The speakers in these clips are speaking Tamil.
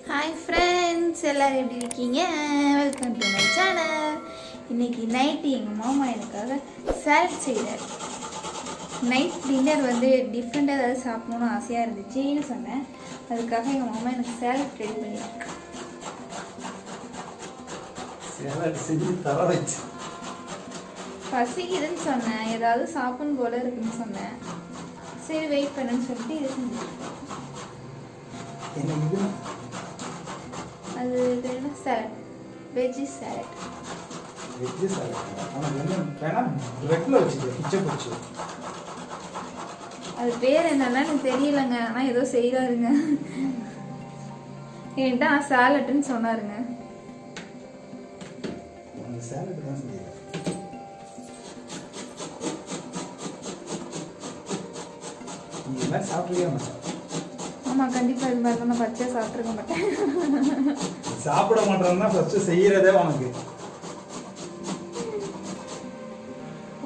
Hi friends, எல்லாரும் எப்படி இருக்கீங்க? Welcome to my channel. இன்னைக்கு நைட் எங்க மாமா எனக்காக சாலட் செய்றாரு. நைட் டின்னர் வந்து டிஃபரெண்டா ஏதாவது சாப்பிடணும்னு ஆசையா இருந்துச்சுன்னு சொன்னேன். அதுக்காக எங்க மாமா எனக்கு சாலட் ரெடி பண்ணிருக்காங்க. சாலட் செஞ்சு தர வச்சு. பசிக்குதுன்னு சொன்னேன், ஏதாவது சாப்பிடணும் போல இருக்குன்னு சொன்னேன். சரி வெயிட் பண்ணுன்னு சொல்லிட்டு இது செஞ்சுருக்கேன். என்ன இது? அது என்ன salad? Veg salad. Veg salad. உனக்கு என்ன வேணா பிரெட்ல வச்சுக்க, பிச்சை போச்சு. அது பேர் என்னன்னா எனக்கு தெரியலங்க, ஆனா ஏதோ செய்யறாருங்க. என்கிட்ட சாலட்னு சொன்னாருங்க. உனக்கு சாலட் தான் செய்யல. நீ எல்லாம் சாப்பிட்றியா மாட்டா? ஆமா கண்டிப்பா இது மாதிரி நான் பச்சையா சாப்பிட்டுருக்க மாட்டேன். சாப்பிட மாட்டேன்னா ஃபர்ஸ்ட் செய்யறதே உனக்கு.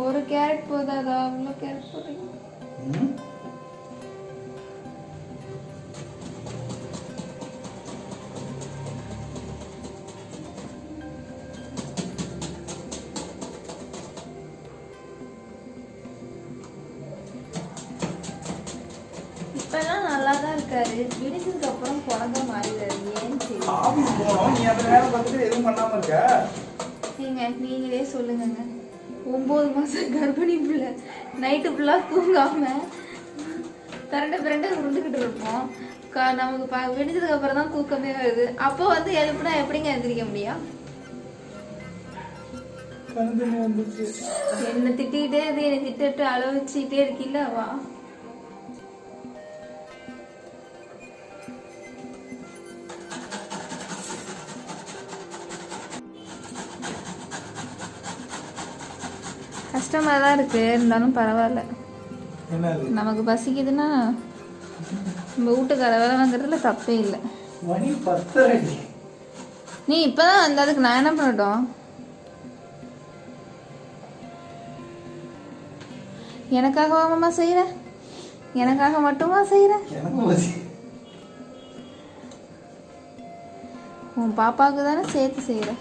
ஒரு கேரட் போதாதா? அவ்வளோ கேரட் போடுறீங்க. இப்பெல்லாம் நல்லா தான் இருக்காரு, விடிச்சதுக்கு அப்புறம் குழந்தை மாறிடுறாரு. ஏன்னு தெரியல. ஆபீஸ் போனோம், நீ அந்த நேரம் பார்த்துட்டு எதுவும் பண்ணாம இருக்க. நீங்களே சொல்லுங்க. 9 மாசம் கர்ப்பிணி பிள்ளை நைட்டு ஃபுல்லாக தூங்காம பிரண்டை உருண்டுக்கிட்டு இருப்போம். நமக்கு விடிஞ்சதுக்கு அப்புறம் தான் தூக்கமே வருது. அப்போ வந்து எழுப்புனா எப்படிங்க எந்திரிக்க முடியும்? என்ன திட்டிகிட்டே அது என்னை திட்டு அள வச்சுக்கிட்டே இருக்கீல்ல. வா கஷ்டமாக தான் இருக்கு, இருந்தாலும் பரவாயில்ல. நமக்கு பசிக்குதுன்னா நம்ம வீட்டுக்கார வேலை வாங்குறதுல தப்பே இல்லை. நீ இப்பதான் வந்த, அதுக்கு நான் என்ன பண்ணட்டும்? எனக்காக வாங்கம்மா செய்யற? எனக்காக மட்டுமா செய்யற? உன் பாப்பாவுக்கு தானே சேர்த்து செய்யற.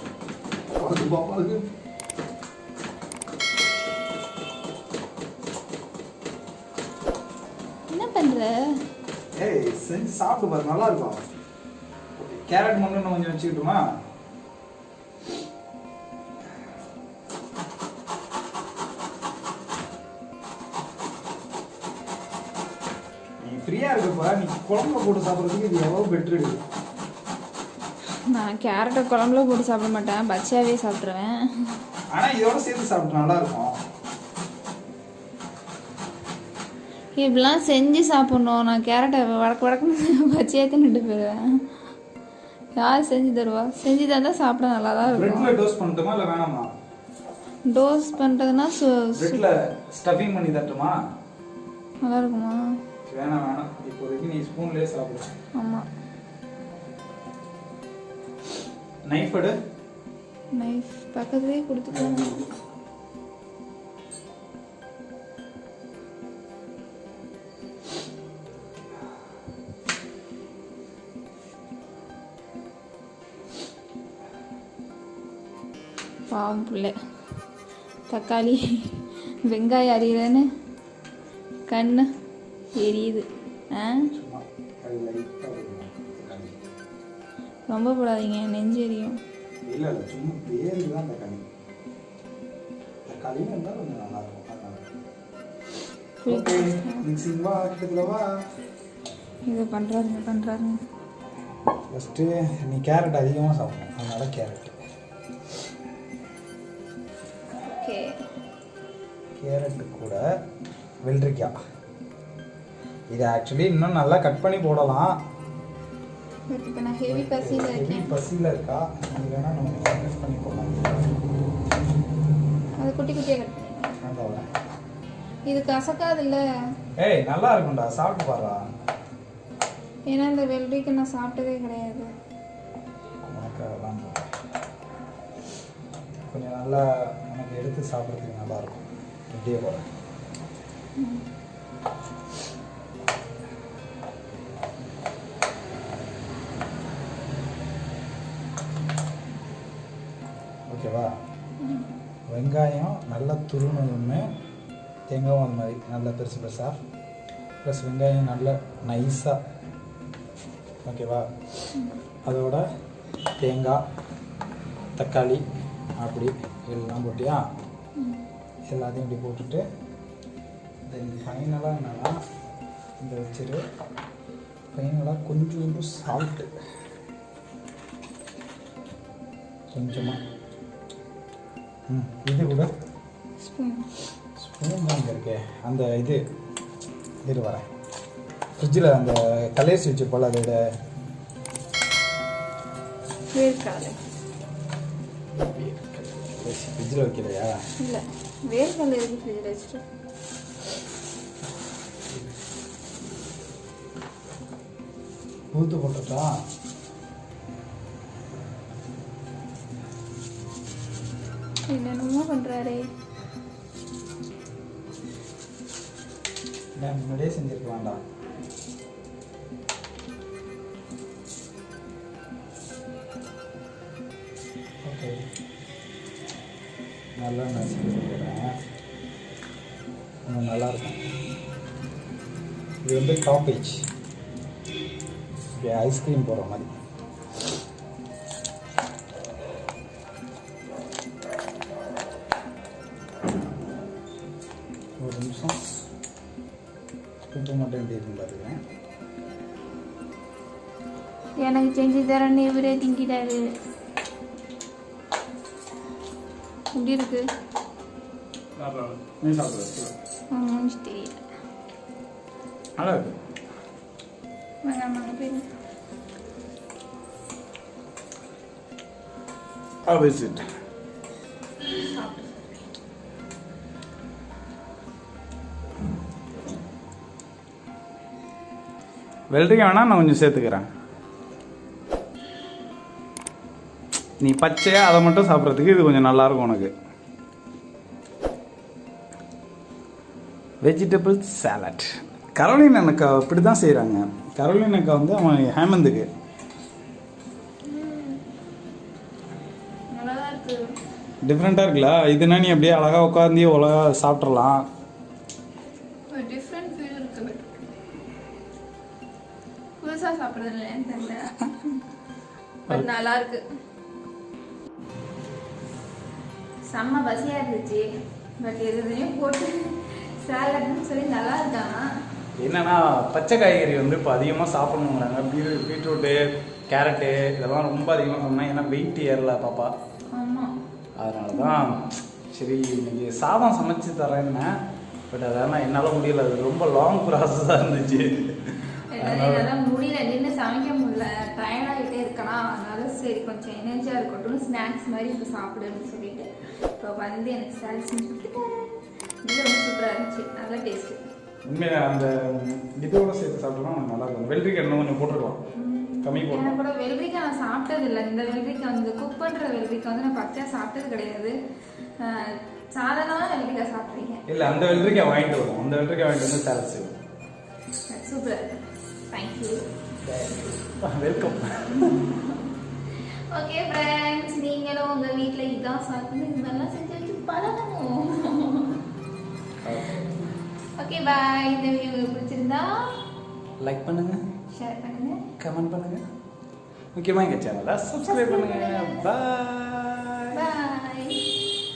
பண்ற? ஏய் செஞ்சு சாப்பிட்டு பாரு, நல்லா இருக்கும். கேரட் மட்டும் கொஞ்சம் வச்சுக்கிட்டுமா? நீ ஃப்ரீயா இருக்கப்ப நீ குழம்புல போட்டு சாப்பிட்றதுக்கு இது எவ்வளவு பெட்ரு. நான் கேரட்டை குழம்புல போட்டு சாப்பிட மாட்டேன், பச்சையாவே சாப்பிட்ருவேன். ஆனா இதோட சேர்த்து சாப்பிட்டு நல்லா இருக்கும். இப்படிலாம் செஞ்சு சாப்பிட்ணும். நான் கேரட்டை வடக்கு பச்சையாக தின்னுட்டு போயிடுவேன். யார் செஞ்சு தருவா? செஞ்சு தந்தா சாப்பிட நல்லா தான் இருக்கும். பிரெட்ல டோஸ்ட் பண்ணட்டுமா இல்ல வேணாமா? டோஸ் பண்ணுறதுனா பிரெட்ல ஸ்டஃபிங் பண்ணி தட்டுமா? நல்லா இருக்குமா? வேணாம், இப்போதைக்கு நீ ஸ்பூன்லயே சாப்பிடு. ஆமாம். நைஃப் எடு. நைஃப் பக்கத்துலேயே கொடுத்துக்கோங்க. பாவம் பிள்ளை தக்காளி வெங்காயம் அறிகிறேன்னு கண்ணு எரியுது. ரொம்ப போடாதீங்க, நெஞ்சு எரியும். இல்ல சும்மா பேருக்கு தான் தக்காளி. தக்காளி இருந்தா கொஞ்சம் நல்லா இருக்கும். ஓகே மிக்ஸிங் வா, கிட்டத்துல வா. இது பண்றாருங்க. ஃபர்ஸ்ட் நீ கேரட் அதிகமா சாப்பிடணும், அதனால கேரட். கேரட் கூட வெள்ளரிக்காய். இது ஆக்சுவலி இன்னும் நல்லா கட் பண்ணி போடலாம். இப்போ நான் ஹெவி பசியில் இருக்கா, இது வேணா நம்ம கட் பண்ணி போடலாம். அது குட்டி குட்டியாக கட் பண்ணி. இது கசக்காது இல்லை? ஏய் நல்லா இருக்கும்டா, சாப்பிட்டு பாருடா. ஏன்னா இந்த வெள்ளரிக்காய் நான் சாப்பிட்டதே கிடையாது. கொஞ்சம் நல்லா எனக்கு எடுத்து சாப்பிட்றதுக்கு நல்லா இருக்கும். இப்படியே போகிறேன். ஓகேவா? வெங்காயம் நல்லா துருவணுமே, தேங்காயும் அந்த மாதிரி நல்லா பெருசு பெருசாக, ப்ளஸ் வெங்காயம் நல்லா நைஸாக. ஓகேவா? அதோட தேங்காய், தக்காளி அப்படி எல்லாம் போட்டியா, எல்லாத்தையும் இப்படி போட்டுட்டு தென் ஃபைனலாக என்னென்னா இந்த வச்சுட்டு ஃபைனலாக கொஞ்சோண்டு சால்ட்டு கொஞ்சமாக. இது கூட ஸ்பூன் தான் இங்கே இருக்கே, அந்த இது வரேன் ஃப்ரிட்ஜில் அந்த கலர்ஸ் வச்சுருப்போல் அதோட ஃப்ரிட்ஜில் வைக்கலையா? இல்லை, வேர்க்கடலை எதுக்கு ஃப்ரிட்ஜில் வச்சுட்டு ஊற்று போட்டுட்டா என்னென்னமோ பண்ணுறாரே. முன்னாடியே செஞ்சுருக்கலாம்டா. ஓகே, நல்லா நான் செஞ்சு கொடுக்குறேன். நல்லாயிருக்கும். இது வந்து டாப்பேஜ் ஐஸ்கிரீம் போடுற மாதிரி. ஒரு நிமிஷம் உப்பு மட்டும் எப்படி இருக்குன்னு பார்த்துக்கிறேன். எனக்கு செஞ்சு தரேன்னு இவரே திங்கிட்டாரு. எப்படி இருக்கு? மூஞ்சி தெரியல. நல்லா இருக்கு. How is it? வெள்ளரிக்காய் வேணா நான் கொஞ்சம் சேர்த்துக்கிறேன். நீ பச்சையா அதை மட்டும் சாப்பிட்றதுக்கு இது கொஞ்சம் நல்லா இருக்கும் உனக்கு. Vegetable salad. கரோலின் அக்கா இப்படி தான் செய்கிறாங்க. கரோலின் அக்கா வந்து அவன் ஹேமந்துக்கு டிஃப்ரெண்ட்டாக இருக்குல்ல. இதுனா நீ அப்படியே அழகாக உட்காந்து அழகாக சாப்பிட்றலாம். டிஃப்ரெண்ட் ஃபீல் இருக்கு. புதுசாக சாப்பிட்றது தெரியல, பட் நல்லா இருக்கு. செம்ம பசியாக இருந்துச்சு, பட் எதுலையும் போட்டு சாலட்னு சொல்லி நல்லா இருக்காங்க. என்னன்னா பச்சை காய்கறி வந்து இப்போ அதிகமாக சாப்பிடணுங்கிறாங்க. பீட்ரூட்டு, கேரட்டு இதெல்லாம் ரொம்ப அதிகமாக சாப்பிட்ணும். ஏன்னா வெயிட் ஏறல பாப்பா. ஆமாம், அதனால தான் சரி இன்னைக்கு சாதம் சமைச்சு தரேன்னு. பட் அதெல்லாம் என்னால் முடியல, அது ரொம்ப லாங் ப்ராசஸாக இருந்துச்சு. என்னால் முடியல, நின்று சமைக்க முடியல, டயர்டாகிட்டே இருக்கலாம். அதனால சரி கொஞ்சம் எனர்ஜியாக இருக்கட்டும், ஸ்நாக்ஸ் மாதிரி இப்போ சாப்பிடுன்னு சொல்லிட்டு இப்போ வந்து எனக்கு சாலட் செஞ்சு கொடுத்துட்டேன். இது ரொம்ப சூப்பராக இருந்துச்சு, நல்லா டேஸ்ட்டு. உண்மையாக அந்த இதோட சேர்த்து சாப்பிட்டோம்னா நல்லா இருக்கும். வெள்ளரிக்காய் இன்னும் கொஞ்சம் போட்டுருக்கலாம், கம்மி போட்டு. எனக்கு கூட வெள்ளரிக்காய் நான் சாப்பிட்டது இல்லை. இந்த வெள்ளரிக்காய் வந்து குக் பண்ணுற வெள்ளரிக்காய் வந்து நான் பச்சையாக சாப்பிட்டது கிடையாது. சாதாரணமாக வெள்ளரிக்காய் சாப்பிட்றீங்க. இல்லை, அந்த வெள்ளரிக்காய் வாங்கிட்டு வரும். அந்த வெள்ளரிக்காய் வாங்கிட்டு வந்து சாலட் செய்வோம். சூப்பராக இருக்கு. Thank you, welcome. ஓகே ஃப்ரெண்ட்ஸ், நீங்களும் உங்கள் வீட்டில் இதான் சாப்பிட்டு இந்த மாதிரிலாம் செஞ்சு வச்சு பழகணும். Okay bye. இந்த வீடியோ உங்களுக்கு பிடிச்சிருந்தா லைக் பண்ணுங்க, ஷேர் பண்ணுங்க, கமெண்ட் பண்ணுங்க, முக்கியமாக எங்கள் சேனலை சப்ஸ்கிரைப் பண்ணுங்க. பாய்.